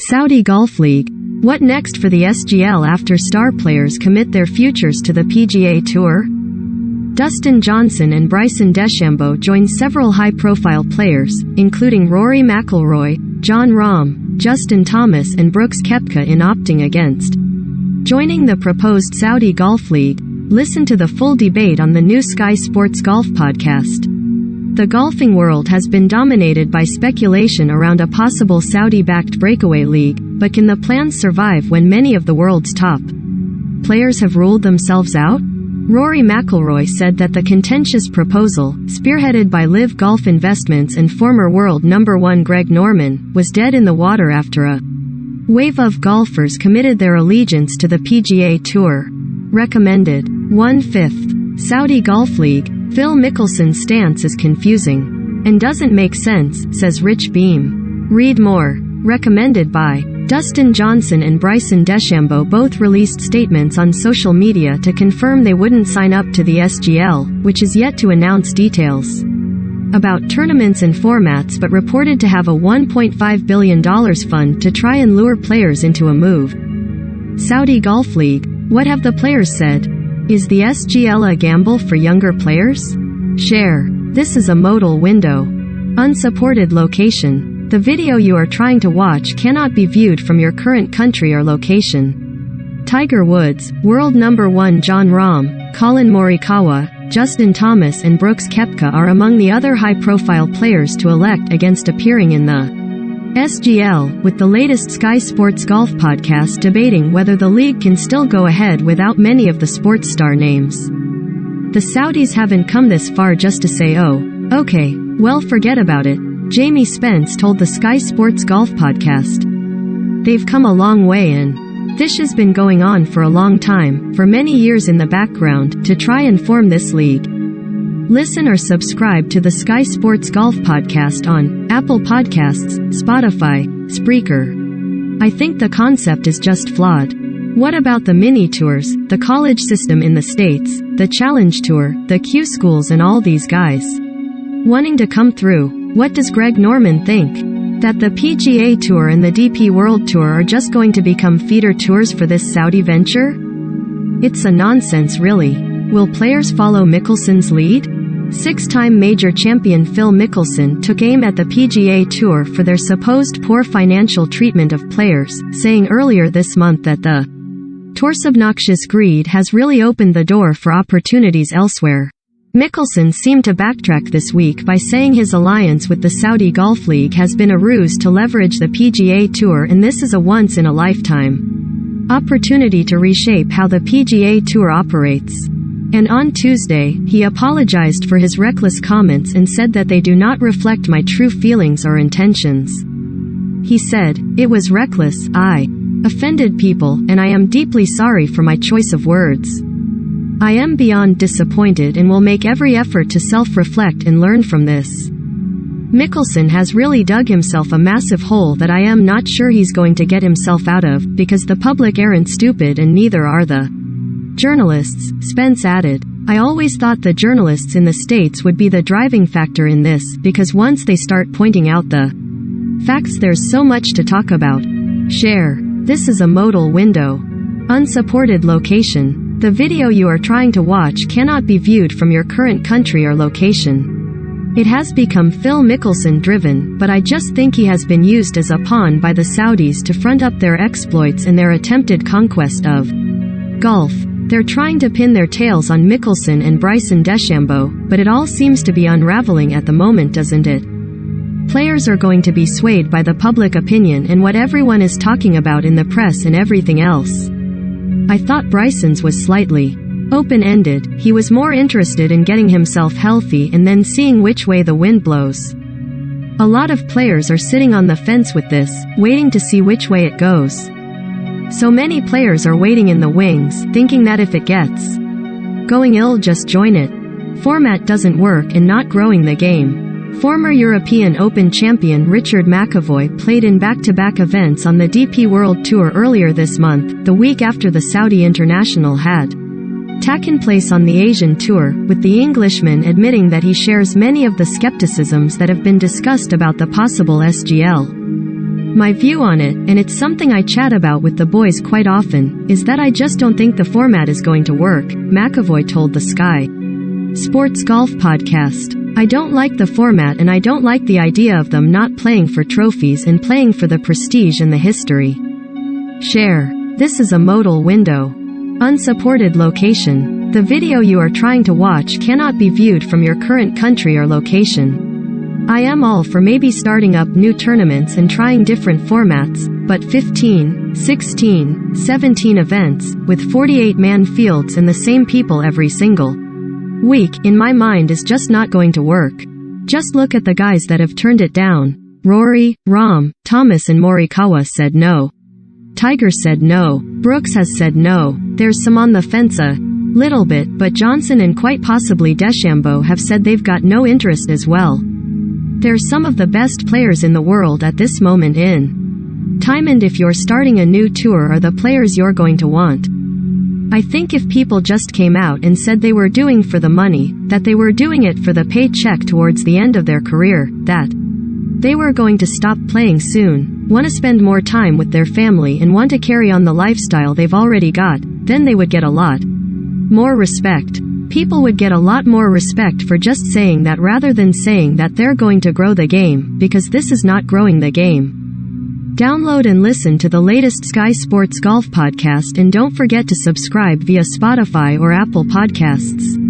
Saudi Golf League. What next for the SGL after star players commit their futures to the PGA Tour? Dustin Johnson and Bryson DeChambeau join several high-profile players, including Rory McIlroy, Jon Rahm, Justin Thomas and Brooks Koepka in opting against joining the proposed Saudi Golf League. Listen to the full debate on the new Sky Sports Golf podcast. The golfing world has been dominated by speculation around a possible Saudi-backed breakaway league, but can the plans survive when many of the world's top players have ruled themselves out? Rory McIlroy said that the contentious proposal, spearheaded by Live Golf Investments and former world number 1 Greg Norman, was dead in the water after a wave of golfers committed their allegiance to the PGA Tour. Recommended. 1/5. Saudi Golf League. Phil Mickelson's stance is confusing and doesn't make sense, says Rich Beam. Read more. Recommended by Dustin Johnson and Bryson DeChambeau both released statements on social media to confirm they wouldn't sign up to the SGL, which is yet to announce details about tournaments and formats, but reported to have a $1.5 billion fund to try and lure players into a move. Saudi Golf League. What have the players said? Is the SGL a gamble for younger players? Share. This is a modal window. Unsupported location. The video you are trying to watch cannot be viewed from your current country or location. Tiger Woods, world number 1 Jon Rahm, Colin Morikawa, Justin Thomas and Brooks Koepka are among the other high-profile players to elect against appearing in the SGL, with the latest Sky Sports Golf podcast debating whether the league can still go ahead without many of the sports star names. The Saudis haven't come this far just to say, oh, okay, well forget about it, Jamie Spence told the Sky Sports Golf podcast. They've come a long way and this has been going on for a long time, for many years in the background, to try and form this league. Listen or subscribe to the Sky Sports Golf podcast on Apple Podcasts, Spotify, Spreaker. I think the concept is just flawed. What about the mini tours, the college system in the States, the Challenge Tour, the Q schools and all these guys wanting to come through? What does Greg Norman think? That the PGA Tour and the DP World Tour are just going to become feeder tours for this Saudi venture? It's a nonsense really. Will players follow Mickelson's lead? 6-time major champion Phil Mickelson took aim at the PGA Tour for their supposed poor financial treatment of players, saying earlier this month that the tour's obnoxious greed has really opened the door for opportunities elsewhere. Mickelson seemed to backtrack this week by saying his alliance with the Saudi Golf League has been a ruse to leverage the PGA Tour, and this is a once-in-a-lifetime opportunity to reshape how the PGA Tour operates. And on Tuesday, he apologized for his reckless comments and said that they do not reflect my true feelings or intentions. He said, "It was reckless, I offended people, and I am deeply sorry for my choice of words. I am beyond disappointed and will make every effort to self-reflect and learn from this." Mickelson has really dug himself a massive hole that I am not sure he's going to get himself out of, because the public aren't stupid and neither are the journalists, Spence added. I always thought the journalists in the States would be the driving factor in this, because once they start pointing out the facts there's so much to talk about. Share. This is a modal window. Unsupported location. The video you are trying to watch cannot be viewed from your current country or location. It has become Phil Mickelson driven, but I just think he has been used as a pawn by the Saudis to front up their exploits and their attempted conquest of golf. They're trying to pin their tails on Mickelson and Bryson DeChambeau, but it all seems to be unraveling at the moment, doesn't it? Players are going to be swayed by the public opinion and what everyone is talking about in the press and everything else. I thought Bryson's was slightly open-ended. He was more interested in getting himself healthy and then seeing which way the wind blows. A lot of players are sitting on the fence with this, waiting to see which way it goes. So many players are waiting in the wings, thinking that if it gets going ill, just join it. Format doesn't work and not growing the game. Former European Open champion Richard Mcavoy played in back-to-back events on the DP World Tour earlier this month, the week after the Saudi International had taken place on the Asian Tour, with the Englishman admitting that he shares many of the skepticisms that have been discussed about the possible SGL. My view on it, and it's something I chat about with the boys quite often, is that I just don't think the format is going to work, Mcavoy told the Sky Sports Golf podcast. I don't like the format and I don't like the idea of them not playing for trophies and playing for the prestige and the history. Share. This is a modal window. Unsupported location. The video you are trying to watch cannot be viewed from your current country or location. I am all for maybe starting up new tournaments and trying different formats, but 15, 16, 17 events, with 48-man fields and the same people every single week, in my mind is just not going to work. Just look at the guys that have turned it down. Rory, Rahm, Thomas and Morikawa said no. Tiger said no. Brooks has said no. There's some on the fence a little bit, but Johnson and quite possibly DeChambeau have said they've got no interest as well. They're some of the best players in the world at this moment in time, and if you're starting a new tour are the players you're going to want. I think if people just came out and said they were doing for the money, that they were doing it for the paycheck towards the end of their career, that they were going to stop playing soon, want to spend more time with their family and want to carry on the lifestyle they've already got, then they would get a lot more respect. People would get a lot more respect for just saying that rather than saying that they're going to grow the game, because this is not growing the game. Download and listen to the latest Sky Sports Golf podcast and don't forget to subscribe via Spotify or Apple Podcasts.